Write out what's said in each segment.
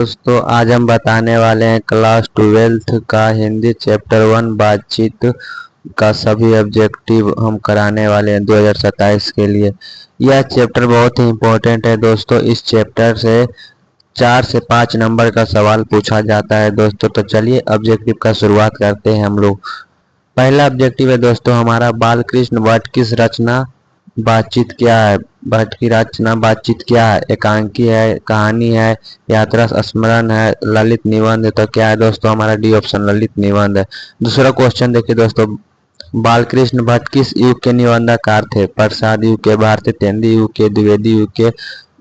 दोस्तों आज हम बताने वाले हैं क्लास 12th का हिंदी चैप्टर 1 बातचीत का सभी ऑब्जेक्टिव हम कराने वाले हैं 2027 के लिए। यह चैप्टर बहुत ही इम्पोर्टेंट है दोस्तों। इस चैप्टर से 4 से 5 नंबर का सवाल पूछा जाता है दोस्तों। तो चलिए ऑब्जेक्टिव का शुरुआत करते हैं हम लोग। पहला ऑब्जेक्टिव है दोस्तों हमारा, बालकृष्ण भट्ट की रचना बातचीत क्या है। भट्ट की रचना बातचीत क्या है? एकांकी है, कहानी है, यात्रा स्मरण है, ललित निबंध है। तो क्या है दोस्तों हमारा डी ऑप्शन ललित निबंध है। दूसरा क्वेश्चन देखिए दोस्तों, बालकृष्ण भट्ट किस युग के निबंधकार थे? प्रसाद युग के, भारतीय तेंदी युग के, द्विवेदी युग के,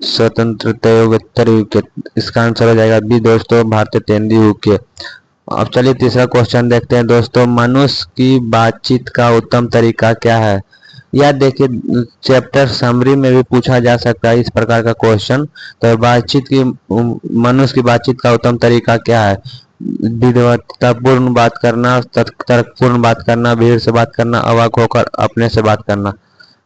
स्वतंत्रता युग, उत्तर युग के। इसका आंसर हो जाएगा बी दोस्तों, भारतीय तेंदी युग के। अब चलिए तीसरा क्वेश्चन देखते हैं दोस्तों, मनुष्य की बातचीत का उत्तम तरीका क्या है? यह देखिए चैप्टर समरी में भी पूछा जा सकता है इस प्रकार का क्वेश्चन। तो मनुष्य की बातचीत का उत्तम तरीका क्या है? विद्वत्तापूर्ण बात करना, तर्कपूर्ण बात करना, भीड़ से बात करना, अवाक होकर अपने से बात करना।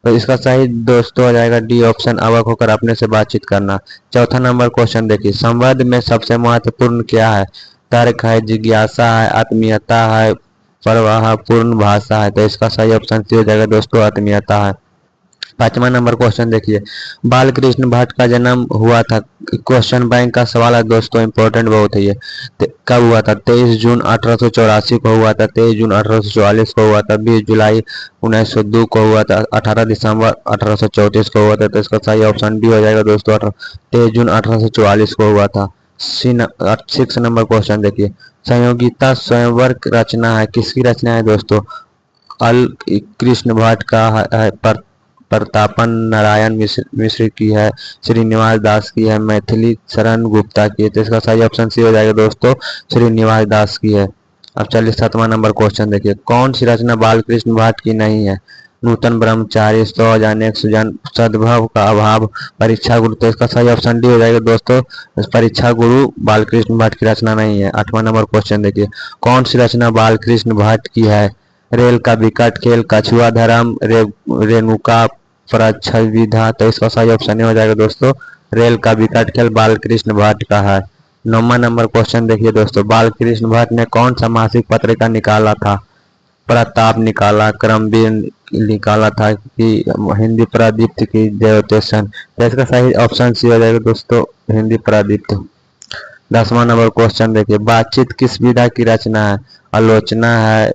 तो इसका सही दोस्तों हो जाएगा डी ऑप्शन, अवाक होकर अपने से बातचीत करना। चौथा नंबर क्वेश्चन देखिए, संवाद में सबसे महत्वपूर्ण क्या है? तर्क है, जिज्ञासा है, आत्मीयता है, प्रवाह पूर्ण भाषा है। तो इसका सही ऑप्शन सी हो जाएगा दोस्तों, आत्मीयता है। पांचवा नंबर क्वेश्चन देखिए, बालकृष्ण भट्ट का जन्म हुआ था। क्वेश्चन बैंक का सवाल है दोस्तों, इंपॉर्टेंट बहुत है ये। कब हुआ था? 23 जून 1884 को हुआ था, 23 जून 1844 को हुआ था, 20 जुलाई 1902 को हुआ था, 18 दिसंबर 1834 को हुआ था। तो इसका सही ऑप्शन डी हो जाएगा दोस्तों, 23 जून 1844 को हुआ था। 6 नंबर क्वेश्चन देखिए, संयोगिता स्वयंवर रचना है, किसकी रचना है दोस्तों? अल कृष्ण भट्ट का है, प्रतापन नारायण मिश्र की है, श्रीनिवास दास की है, मैथिली शरण गुप्ता की है। तो इसका सही ऑप्शन सी हो जाएगा दोस्तों, श्रीनिवास दास की है। अब चलिए 7वां नंबर क्वेश्चन देखिए, कौन सी रचना बालकृष्ण भट्ट की नहीं है? नूतन ब्रह्मचारी, 100 अनेक सुजन, सद्भाव का अभाव, परीक्षा गुरु। तो इसका सही ऑप्शन डी हो जाएगा दोस्तों, परीक्षा गुरु बालकृष्ण भट्ट की रचना नहीं है। 8वां नंबर क्वेश्चन देखिए, कौन सी रचना बालकृष्ण भट्ट की है? रेल का विकट खेल, कछुआ धर्म, रेणुका प्रच्छविधा। तो इसका सही ऑप्शन हो जाएगा दोस्तों, रेल का विकट खेल बालकृष्ण भट्ट का है। 9वां नंबर क्वेश्चन देखिए दोस्तों, बालकृष्ण भट्ट ने कौन सा मासिक पत्रिका निकाला था? प्रताप निकाला, क्रमवीर निकाला था, कि हिंदी प्रादीप्त की जयोतेशन। तो इसका सही ऑप्शन सी हो जाएगा दोस्तों, हिंदी प्रादीप्त। 10वां नंबर क्वेश्चन देखिए, बातचीत किस विधा की रचना है? आलोचना है,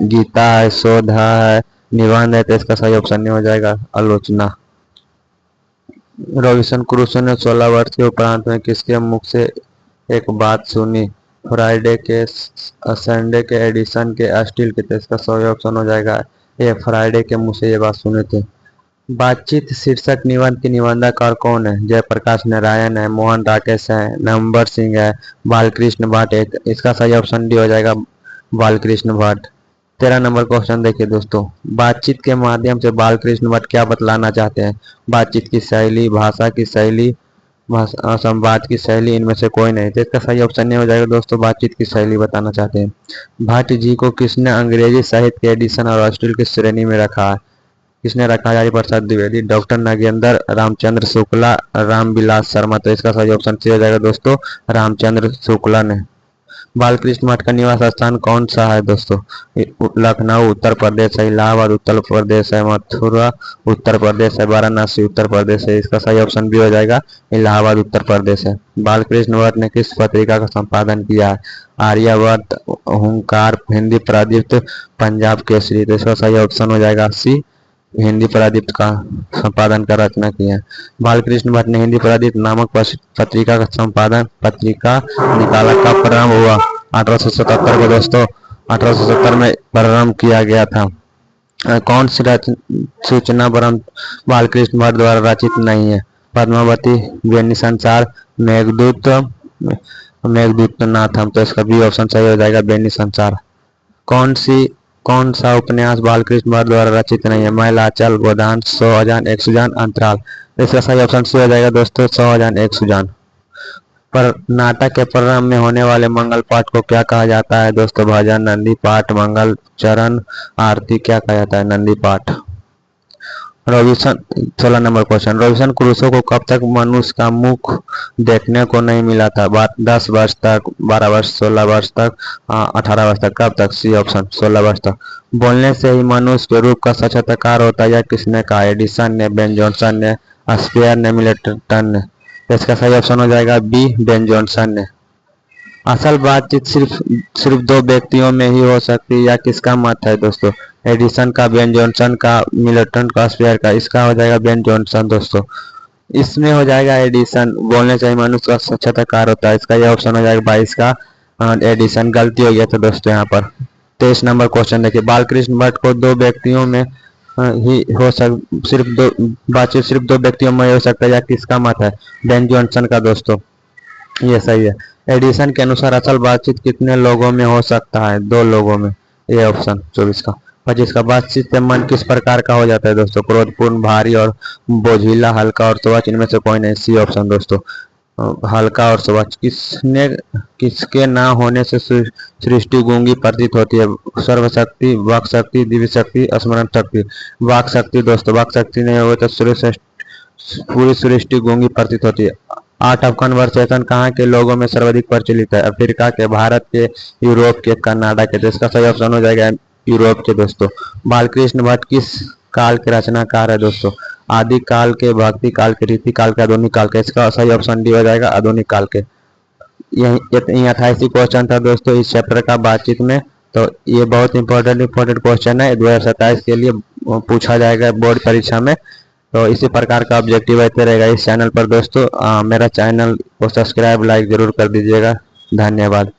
गीता है, शोध है, निबंध है। तो इसका सही ऑप्शन नहीं हो जाएगा आलोचना। रविशंकर क्रूसो ने 16 वर्ष के उपरांत में किसके मुख से एक बात सुनी? फ्राइडे के, संडे के, एडिसन के, स्टील के। तो इसका सही ऑप्शन हो जाएगा ये, फ्राइडे के मुंह से ये बात सुने थे। बातचीत शीर्षक निबंध के निबंधकार कौन है? जयप्रकाश नारायण है, मोहन राकेश है, नंबर सिंह है, बालकृष्ण भट्ट है। इसका सही ऑप्शन डी हो जाएगा, बालकृष्ण भट्ट। 13 नंबर क्वेश्चन देखिए दोस्तों, बातचीत के माध्यम से बालकृष्ण भट्ट क्या बतलाना चाहते हैं? बातचीत की शैली, भाषा की शैली, संवाद की शैली, इनमें से कोई नहीं। तो इसका सही ऑप्शन नहीं हो जाएगा दोस्तों, बातचीत की शैली बताना चाहते हैं। भट्ट जी को किसने अंग्रेजी साहित्य के एडिशन और अस्टील की श्रेणी में रखा है? किसने रखा? हजारी प्रसाद द्विवेदी, डॉक्टर नागेंद्र रामचंद्र शुक्ला, रामविलास शर्मा। तो इसका सही ऑप्शन सी हो जाएगा दोस्तों, रामचंद्र शुक्ला ने। बालकृष्ण मठ का निवास स्थान कौन सा है दोस्तों? लखनऊ उत्तर प्रदेश है, इलाहाबाद उत्तर प्रदेश है, मथुरा उत्तर प्रदेश है, वाराणसी उत्तर प्रदेश है। इसका सही ऑप्शन भी हो जाएगा, इलाहाबाद उत्तर प्रदेश है। बालकृष्ण भट्ट ने किस पत्रिका का संपादन किया है? आर्यावर्त, हुंकार, हिंदी प्रादीप्त, पंजाब केसरी। तो इसका सही ऑप्शन हो जाएगा सी, हिंदी प्रादीप्त का संपादन का रचना किया है। बालकृष्ण भट्ट ने हिंदी प्रादीप्त नामक पत्रिका का संपादन पत्रिका निकाला। कब प्रारंभ हुआ? 1877 को दोस्तों, 1870 में प्रारंभ किया गया था। कौन सी सूचना बालकृष्ण भट्ट द्वारा रचित नहीं है? पद्मावती, बेनी संसार, मेघदूत, मेघदूत नाथम। तो इसका बी ऑप्शन सही हो जाएगा, बेनी संसार। कौन सा उपन्यास बालकृष्ण भट्ट द्वारा रचित नहीं है? महिलाचल, गोदान, 100 अजान, एक सुजान, अंतराल। इसका सही ऑप्शन सी हो जाएगा दोस्तों, 100 अजान, एक सुजान। पर नाटक के प्रारंभ में होने वाले मंगल पाठ को क्या कहा जाता है दोस्तों? भजन, नंदी पाठ, मंगल चरण, आरती। क्या कहा जाता है? नंदी पाठ। Robinson 16 number question, Robinson Crusoe को कब तक मनुष्य का मुख देखने को नहीं मिला था? 10 वर्ष तक, 12 वर्ष, 16 वर्ष तक, 18 वर्ष तक? कब तक? सी ऑप्शन 16 वर्ष तक। बोलने से ही मनुष्य के रूप का साक्षात्कार होता है, यह किसने कहा? एडिसन ने, बेन जॉनसन ने, स्पेयर ने, मिल्टन ने? इसका सही ऑप्शन हो जाएगा बी, बेन जॉनसन ने। असल बातचीत सिर्फ सिर्फ दो व्यक्तियों में ही हो सकती है, या किसका मत है दोस्तों? एडिसन का, बेन जॉनसन का, मिल्टन का, स्पेयर का? इसका हो जाएगा बेन जॉनसन दोस्तों। इसमें हो जाएगा एडिसन, बोलने से ही मनुष्य का साक्षात्कार होता है। इसका ये ऑप्शन हो जाएगा 22 का एडिसन। गलती हो गया था दोस्तों यहाँ पर। 23 नंबर क्वेश्चन देखिए, बालकृष्ण भट्ट को दो व्यक्तियों में ही हो सिर्फ दो बातचीत सिर्फ दो व्यक्तियों में हो सकता है, या किसका मत है? बेन जॉनसन का दोस्तों, ये सही है। एडिसन के अनुसार असल बातचीत कितने लोगों में हो सकता है? 2 लोगों में। ये ऑप्शन 24 का। 25 का, बातचीत से मन किस प्रकार का हो जाता है दोस्तों? क्रोधपूर्ण, भारी और बोझिला, हल्का और स्वच्छ? इनमें से कोई नहीं। सी ऑप्शन दोस्तों, हल्का और स्वच्छ। किसके ना होने से सृष्टि गूंगी प्रतीत होती है? सर्वशक्ति, वाक शक्ति, दिव्य शक्ति, स्मरण शक्ति? वाक शक्ति दोस्तों, वाक शक्ति नहीं हो तो पूरी सृष्टि गूंगी प्रतीत होती है। 8 ऑफ कन्वर्सेशन कहाँ के लोगों में सर्वाधिक प्रचलित है? अफ्रीका के, भारत के, यूरोप के, कनाडा के? इसका सही ऑप्शन हो जाएगा यूरोप के दोस्तों। बालकृष्ण भट्ट किस काल के रचनाकार है दोस्तों? आदि काल के, भक्ति काल के, रीति काल के, आधुनिक काल के? इसका सही ऑप्शन डी हो जाएगा आधुनिक काल के। यही 28 क्वेश्चन था दोस्तों इस चैप्टर का बातचीत में। तो ये बहुत इंपॉर्टेंट क्वेश्चन है, 2027 के लिए पूछा जाएगा बोर्ड परीक्षा में। तो इसी प्रकार का ऑब्जेक्टिव रहते रहेगा इस चैनल पर दोस्तों। मेरा चैनल को सब्सक्राइब, लाइक जरूर कर दीजिएगा। धन्यवाद।